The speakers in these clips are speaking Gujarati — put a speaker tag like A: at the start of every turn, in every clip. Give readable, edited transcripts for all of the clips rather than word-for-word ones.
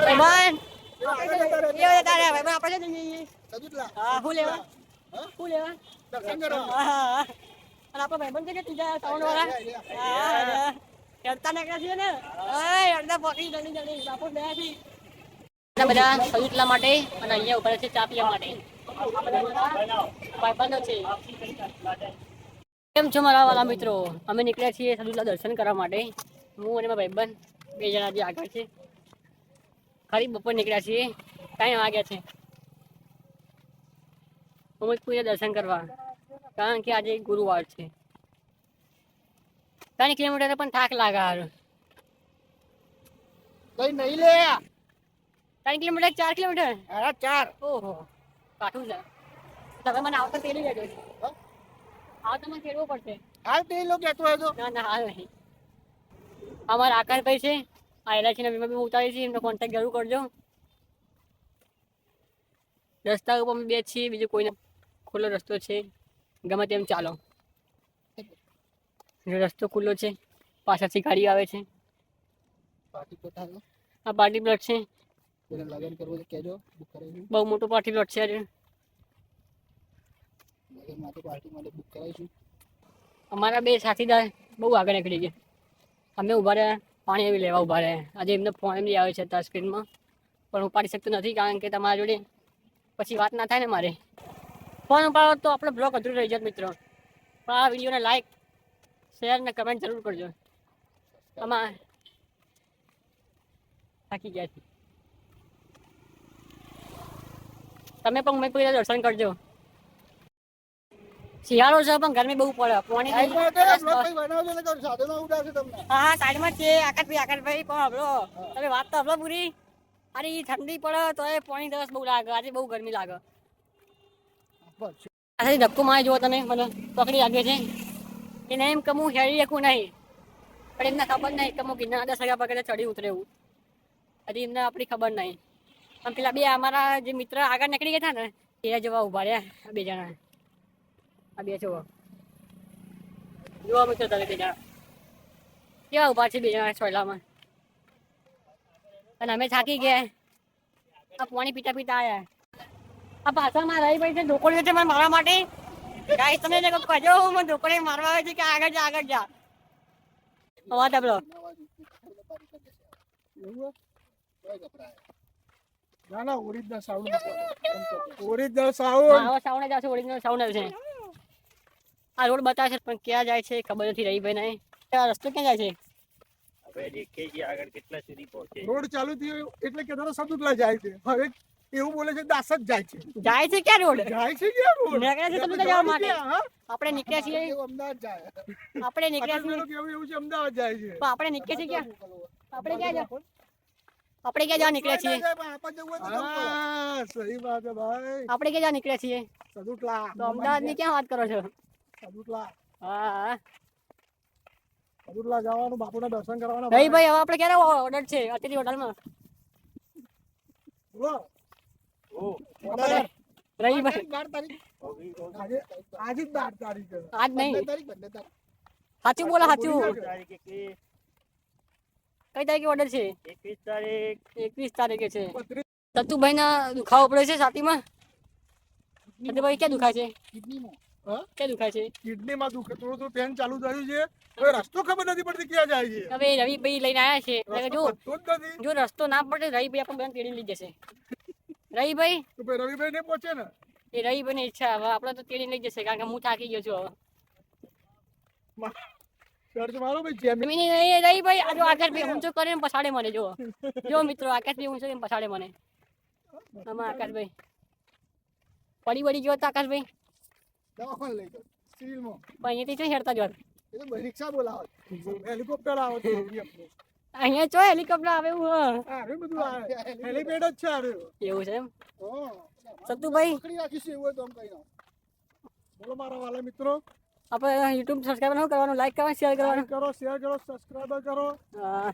A: ભાઈબંધ એ તારે ભાઈબંધ આપણે જઈએ હા હું લેવા દર્શન કરવા હા અને આપણો ભાઈબંધ છે કે ત્રીજા સાઉન્ડ વાળા હા કરતા નાખ્યા છીએ ને અડધા પકડી જલ્દી બાપુ બે બધા એટલા માટે અને અહીંયા ઉભા છે ચા પીવા માટે ભાઈબંધો છે. કેમ છો મારા વાલા મિત્રો? અમે નીકળ્યા છીએ સદુલ્લા દર્શન કરવા માટે. હું અને મારા ભાઈબંધ 2 જણા જે આગળ છે. ખરી બપોર નીકળ્યા છીએ. કઈ વાગ્યા છે ઉમદપુરા દર્શન કરવા, કારણ કે આજે ગુરુવાર છે. 3 કિલોમીટર પણ થાક લાગે હારું. કઈ નહીં લે 3 કિલોમીટર 4 કિલોમીટર? અરે 4. ઓહો કાઠું છે. તમે મને આવતા તેડી જજો. હા તમને તેડવું પડશે. હાલ તેડી લો કહેતો હોય તો. ના હાલ નહીં. અમારા આકાશભાઈ છે આ એલઆઈસી ના વીમા ઉતારી છે, એમનો કોન્ટેક્ટ જરૂર કરજો. રસ્તા ઉપર અમે 2 છીએ, બીજો કોઈને ખુલ્લો રસ્તો છે, ગમે તેમ ચાલો. રસ્તો ખુલ્લો છે, પાછળથી ગાડી આવે છે. આ પાર્ટી પ્લોટ છે. લગન કરવું તો કહેજો, બુક કરાવીશું. બહુ મોટો પાર્ટી પ્લોટ છે આજે. લગન માટે પાર્ટી માટે બુક કરાવીશું. અમારા 2 સાથીદાર બહુ આગળ નીકળી ગયા. અમે ઊભા રહ્યા, પાણી એવી લેવા ઊભા રહ્યા. આજે એમને ફોન એમ આવે છે અત્યારે સ્ક્રીનમાં, પણ હું પાડી શકતો નથી કારણ કે તમારા જોડે પછી વાત ના થાય ને મારે. ફોન ઉપાડો તો આપણો બ્લોગ અધૂરો રહી જાય મિત્રો. પણ આ વિડીયોને લાઈક, શેર ને કમેન્ટ જરૂર કરજો. આમાં થાકી ગયા છે. તમે પણ ઉમેદપુરા દર્શન કરજો. શિયાળો છે પણ ગરમી બહુ પડે. હા સાઈડમાં છે આકાશભાઈ પણ હબળો તમે વાત તો હબળો પૂરી. અરે ઠંડી પડે તો એ પાણી દિવસ બહુ લાગે. આજે બહુ ગરમી લાગે. ધક્કો મારી જુઓ તમે, મને પકડી લાગે છે કે નહીં એમ કે હું હેરી શકું નહીં. પણ એમને ખબર નહીં કે હું ગિરનાર 10 વાગ્યા પગલે ચડી ઉતરે એવું. હજી એમને આપણી ખબર નહીં. પણ પેલા 2 અમારા જે મિત્ર આગળ નીકળી ગયા હતા ને એ જવા ઉભા રહ્યા. આ 2 જણા આ 2 જુઓ મિત્રો તમે 2 જણા કેવા ઉભા છે 2 જણા સોયલામાં. અને અમે થાકી ગયા. આ પાણી પીતા પીતા આવ્યા. આ પાછળમાં રહી ભાઈ છે ઢોકળીઓ છે મને મારવા માટે. ગાઈસ તમે કહેજો હું ઢોકળી મારવા આવે છે કે આગળ જા અવાજ આપલો.
B: ના ઓરિજિનલ સાઉન્ડ છે.
A: આ રોડ બતાવે છે પણ ક્યાં જાય છે ખબર નથી રહી ભાઈ નહીં. આ રસ્તો ક્યાં જાય છે?
B: આગળ કેટલા સુધી પહોંચે? રોડ ચાલુ થયો એટલે કે સદુતલા જાય છે. હવે એવું બોલે છે દાસ જ જાય છે.
A: જાય છે ક્યાં રોડ?
B: જાય છે ક્યાં રોડ?
A: નીકળ્યા છે સદુતલા જવા માટે. આપણે નીકળ્યા છીએ
B: અમદાવાદ જાય.
A: આપણે નીકળ્યા છીએ
B: કેવું એવું છે અમદાવાદ જાય છે.
A: પણ આપણે નીકળ્યા છીએ ક્યાં? આપણે ક્યાં જવા નીકળ્યા છીએ?
B: સહી વાત છે ભાઈ.
A: આપણે ક્યાં જવા નીકળ્યા છીએ?
B: સદુતલા.
A: તો અમદાવાદ ની ક્યાં વાત કરો છો?
B: સદુતલા.
A: હા
B: સદુતલા જવાનું, બાપુના દર્શન કરવાના.
A: ભાઈ હવે આપણે ક્યારે ઓર્ડર છે અતિથિ હોટલમાં?
B: બોલો.
A: રવિભાઈ
B: 12 તારીખ. આજે જ 12 તારીખ છે.
A: આજ નહીં.
B: 15 તારીખ.
A: સાચું બોલો સાચું. કઈ તારીખે ઓર્ડર છે? 21 તારીખે છે. સતુભાઈ ના દુખાવો પડે છે છાતીમાં. સતુભાઈ ક્યાં દુખાય છે?
B: કિડનીમાં.
A: ક્યાં દુખાય છે?
B: કિડનીમાં દુખે. થોડું ફેન ચાલુ થયું છે. હવે રસ્તો ખબર નથી પડતી ક્યાં જાય છે.
A: હવે રવિભાઈ લઈને આવ્યા છે. જો રસ્તો ના પડે રવિભાઈ આપણે બંધ તેડી લઈ જશે. રવિભાઈ
B: તો રવિભાઈ ને પહોંચે ને
A: એ રવિભાઈ ની ઈચ્છા. હવે આપણે તો તેડી લઈ જશે કારણ કે હું થાકી ગયો છું.
B: સર્ચ મારો ભાઈ.
A: રવિભાઈ આ જો આકાશભાઈ ઊંચો કરીને પછાડે મને. જો મિત્રો આકાશભાઈ ઊંચો કરીને પછાડે મને. આમાં આકાશભાઈ પડી ગયો હતો આકાશભાઈ.
B: દવાખાને લઈ ગયો સિવિલમાં.
A: પણ અહીંયાથી શું હેરતા જોત?
B: એ તો રિક્ષા બોલાવો, હેલિકોપ્ટર આવે છે.
A: અહીંયા ચો હેલિકોપ્ટર આવે એવું?
B: અરે બધું આવે. હેલિપેડ જ છે. અરે
A: એવું છે એમ?
B: હા
A: સતુભાઈ
B: પકડી રાખીશું એવું હોય તો આમ કઈ ના. બોલો મારા વાલા મિત્રો.
A: આપણે યુટ્યુબ સબસ્ક્રાઇબ ન કરવાનું, લાઈક કરવાનું, શેર કરવાનું.
B: કરો, શેર કરો, સબસ્ક્રાઇબ કરો.
A: હા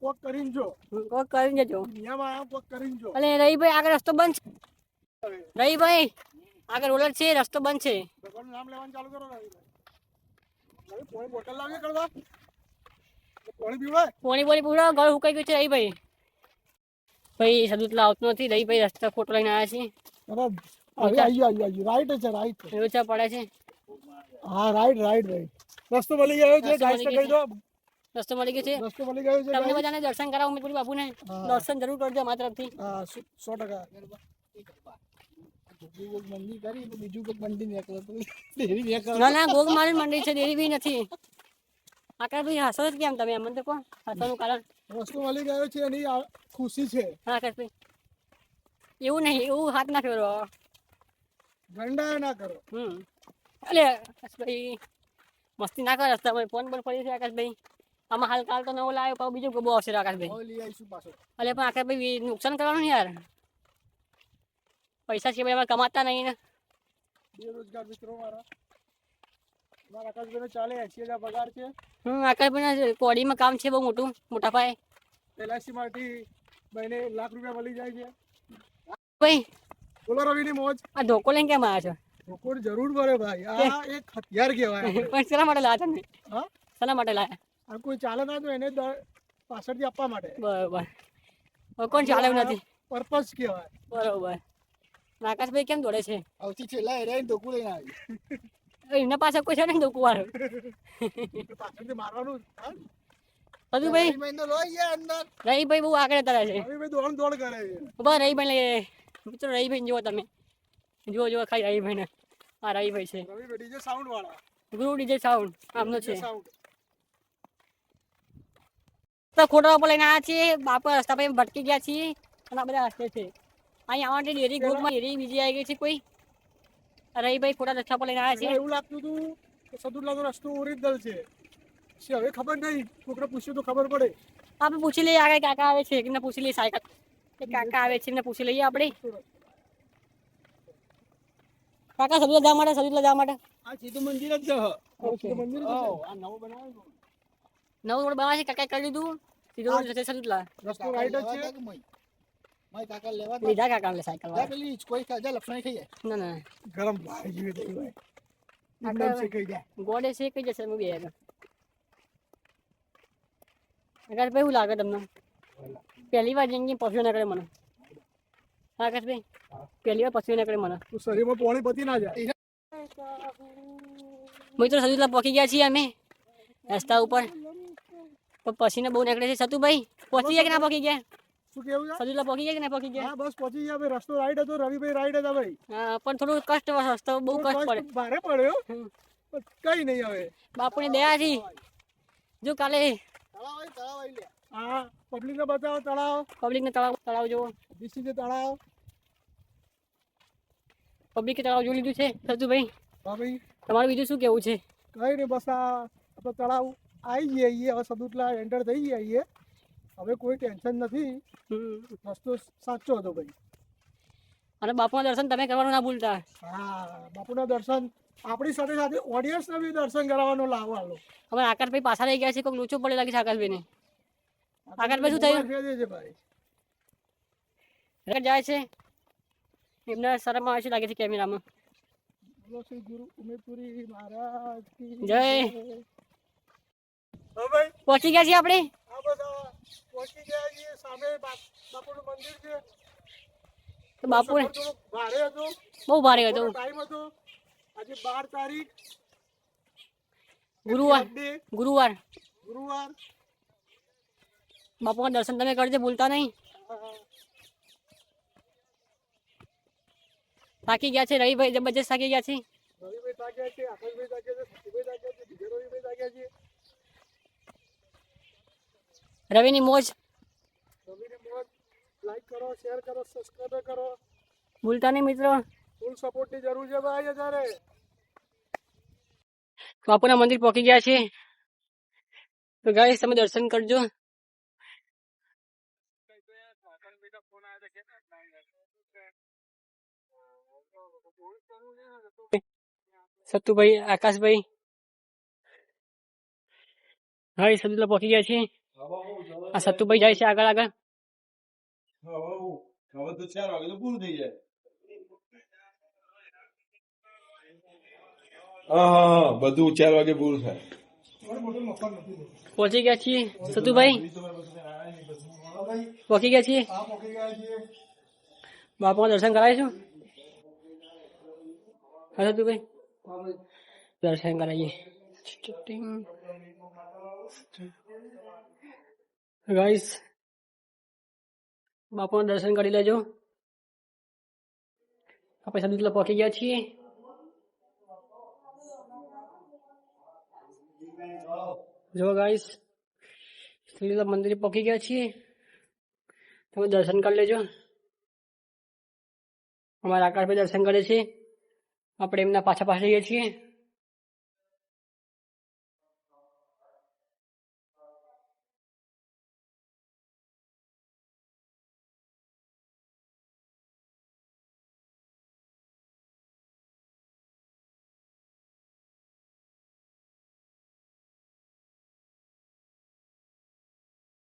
B: કોક કરીને જો.
A: કોક કરીને જજો.
B: નિયમ આયા કોક કરીને જો.
A: અલે રવિભાઈ આગળ રસ્તો બંધ છે. રવિભાઈ આગળ રોલર છે, રસ્તો બંધ છે.
B: ભગવાનનું નામ લેવાનું ચાલુ કરો રવિભાઈ. પાણી બોટલ લાવીએ કરવા. પાણી પીવડાય.
A: પાણી પૂરો ગળ હુકાઈ ગયું છે રવિભાઈ. ભાઈ સદુતલા આવતું નથી રહી ભાઈ રસ્તા ખોટો લઈને આવ્યા છીએ
B: બરાબર હવે આવી રાઈટ છે રાઈટ
A: લોચા પડે છે
B: હા રાઈટ રાઈટ રાઈટ રસ્તો મળી ગયો છે
A: રસ્તો
B: ગાઈસ
A: મળી
B: કહી દો
A: રસ્તો મળી ગયો છે
B: રસ્તો મળી ગયો છે
A: તમને
B: guys.
A: બધાને દર્શન કરાવો ઉમેદપુરી બાપુને
B: હા.
A: દર્શન જરૂર કરજો મારા તરફથી
B: હા 100% મંદી કરી તો બીજું કોઈ મંદી નીકળે તો ડેરી નીકળે
A: ના ના ગોગ મારી મંડી છે દેરી બી નથી આકાશભાઈ હસો જ કેમ તમે મને તો કહો હસવાનું કારણ
B: રસ્તો મળી ગયો છે એની ખુશી છે
A: હા આકાશભાઈ એવું નહીં એવું હાથ ના ફેરવો
B: ગંડા ના કરો
A: અલે આકાશભાઈ મસ્તી ના કરો રસ્તામાં ફોન પર પડી છે આકાશભાઈ આમાં હાલ કાલ તો નવો લાવ્યો પાછું બીજું ગોબો આવશે આકાશભાઈ
B: હવે લઈ આવીશું પાછો
A: અલે પણ આકાશભાઈ નુકસાન કરવાનું ને યાર પૈસા છે ભાઈ કમાતા નહીં ને
B: બેરોજગાર મિત્રો મારા આકાશભાઈ ચાલે 80,000 પગાર છે
A: આકાશભાઈ કોડીમાં કામ છે બહુ મોટા પાયે
B: એલઆઈસી માંથી મહિને લાખ રૂપિયા મળી જાય છે
A: ભાઈ
B: બોલો રવિની મોજ
A: આ ધોકો લઈને કેમ આવ્યા
B: બપોર જરૂર પડે ભાઈ આ એક હથિયાર કહેવાય
A: છો પણ શેના માટે લાયા તમે
B: હા
A: શેના માટે લાયા
B: આ કોઈ ચાલે ના તો એને પાછળથી આપવા માટે
A: બરોબર હવે કોણ ચાલે એવું નથી
B: પર્પઝ કહેવાય
A: બરોબર આકાશભાઈ કેમ દોડે છે
B: આવતી છેલ્લા એરાઈને ધોકું લઈને આવી
A: એમના પાસે કોઈ છે ને ધોકું વાળું
B: પાછળથી મારવાનું હા
A: બધું ભાઈ
B: મહિનો લોઈ ગયા અંદર
A: રહીભાઈ બહુ આગળ તરે છે
B: રવિભાઈ દોડ દોડ કરે છે
A: બસ રહીભાઈ લઈએ મિત્રો રહીભાઈ જુઓ તમે જુઓ ખાઈ રહીભાઈ ને હા રહીભાઈ છે
B: રવિભાઈ ડીજે સાઉન્ડ વાળા
A: ગુરુ ડીજે સાઉન્ડ આમનો છે
B: સાઉન્ડ
A: તો ખોટો પર લઈને આવ્યા છીએ બાપા રસ્તા પર ભટકી ગયા છીએ અને આ બધા હસે છે અહીં આવવાની ડેરી ગ્રુપમાં ડેરી બીજી આવી ગઈ છે કોઈ રહીભાઈ ખોટા રસ્તા પર લઈને આવ્યા છે
B: એવું લાગતું હતું કે સદુલ્લાનો રસ્તો ઓરિજિનલ છે હવે ખબર નહીં છોકરા પૂછ્યું તો ખબર પડે
A: આપણે પૂછી લઈએ આગળ કાકા આવે છે એમને પૂછી લઈએ સાયકલ એ કાકા આવે છે એમને પૂછી લઈએ આપણે કાકા સદુલા જવા માટે સદુલા જવા માટે
B: આ સીધું મંદિર જ છે મંદિર છે આ નવું બનાવ્યું
A: નવું રોડ બનાવે છે કાકાએ કરી દીધું સીધો રોડ જશે સદુલા
B: રસ્તો રાઈટ જ છે માય કાકા લેવા
A: લીધા કાકા આપણે સાયકલ વાળા
B: પેલી કોઈ ખાજા લફણાઈ ખાઈ જાય
A: ના ના
B: ગરમ ભાઈ જેવી થઈ ભાઈ
A: કાકા
B: એકદમ શેકાઈ જાય
A: ગોડે છે કઈ જશે હું બે અગર ભાઈ લાગે તમને પહેલી વાર જિંદગી પસ્યો ના કરે મને આકાશભાઈ પહેલી વાર પસ્યો ના કરે મને
B: તું શરીરમાં પાણી પતી ના જાય
A: મિત્રો સદુલા પહોંચી ગયા છીએ અમે રસ્તા ઉપર પણ પસીને બહુ નીકળે છે સતુભાઈ પહોંચી ગયા કે ના પહોંચી ગયા
B: શું કેવું છે
A: સદુલા પહોંચી ગયા કે ના પહોંચી ગયા
B: હા બસ પહોંચી ગયા ભાઈ રસ્તો રાઈટ હતો રવિભાઈ રાઈટ હતા ભાઈ
A: હા પણ થોડું કષ્ટ રસ્તો બહુ કષ્ટ પડે
B: ભારે પડ્યો કઈ નહીં હવે
A: બાપુની દયાથી જો કાલે
B: હા પબ્લિક ને બતાવો તળાવ
A: પબ્લિકને તળાવ જોવો
B: ડીસી તળાવ
A: પબ્લિકે તળાવ જોઈ લીધું છે સતુભાઈ
B: હા ભાઈ
A: તમારું બીજું શું કેવું છે
B: કઈ નહીં બસ આ તળાવ આવી જઈએ હવે સદુતલા એન્ટર થઈ જઈએ હવે કોઈ ટેન્શન નથી રસ્તો સાચો હતો ભાઈ
A: અને બાપુના દર્શન તમે કરવાનું ના ભૂલતા
B: હા બાપુના દર્શન આપણી સાથે સાથે ઓડિયન્સને બી દર્શન કરાવવાનો લાવો આલો
A: અમારે આકાશભાઈ પાછા રહી ગયા છે કોઈક લોચો પડે લાગે છે આકાશભાઈને આકાશભાઈ શું થયું
B: છે ભાઈ
A: જાય છે એમને શરમ આવે છે લાગે છે કેમેરામાં
B: બોલો શ્રી ગુરુ ઉમેદપુરી મહારાજ કી
A: જય
B: હા ભાઈ
A: પહોંચી ગયા છીએ આપણે
B: આ બધા પહોંચી ગયા છીએ સામે બાપુનું મંદિર છે
A: તો બાપુને
B: સફર થોડો ભારે હતો
A: બહુ ભારે હતો
B: ટાઈમ હતો આજે 12 તારીખ
A: ગુરુવાર ગુરુવાર
B: ગુરુવાર
A: બાપુના દર્શન તમે કરજો ભૂલતા નહીં થાકી ગયા છે રવિભાઈ જબરજસ્ત થાકી ગયા છે
B: રવિભાઈ તાગ્યા છે આકાશભાઈ તાગ્યા છે સતીભાઈ તાગ્યા છે બીજા રવિભાઈ તાગ્યા છે
A: રવિની મોજ
B: રવિની મોજ લાઈક કરો શેર કરો સબસ્ક્રાઇબ કરો
A: ભૂલતા નહીં મિત્રો
B: ફૂલ સપોર્ટની જરૂર છે ભાઈ અત્યારે
A: બાપુના મંદિર પહોંચી ગયા છે તો ગાઈસ તમે દર્શન કરજો સતુભાઈ આકાશભાઈ હા સતુલા પહોંચી ગયા છે આ સતુભાઈ જાય છે આગળ આગળ
C: હવે તો 4 વાગે તો પૂરું થઈ જાય હા બધું 4 વાગે પૂરું થાય
A: પહોંચી ગયા છીએ સતુભાઈ પહોંચી ગયા છીએ
B: હા પહોંચી ગયા છીએ.
A: બાપાના દર્શન કરાવીશું હા તું ભાઈ દર્શન કરાવીએ ગાઈસ બાપાના દર્શન કરી લેજો આપણે સદુતલા પહોંચી ગયા છીએ જો ગાઈસ સદુતલા મંદિરે પહોંચી ગયા છીએ તમે દર્શન કરી લેજો અમારા આકાશભાઈ દર્શન કરે છે આપણે એમના પાછા જઈએ છીએ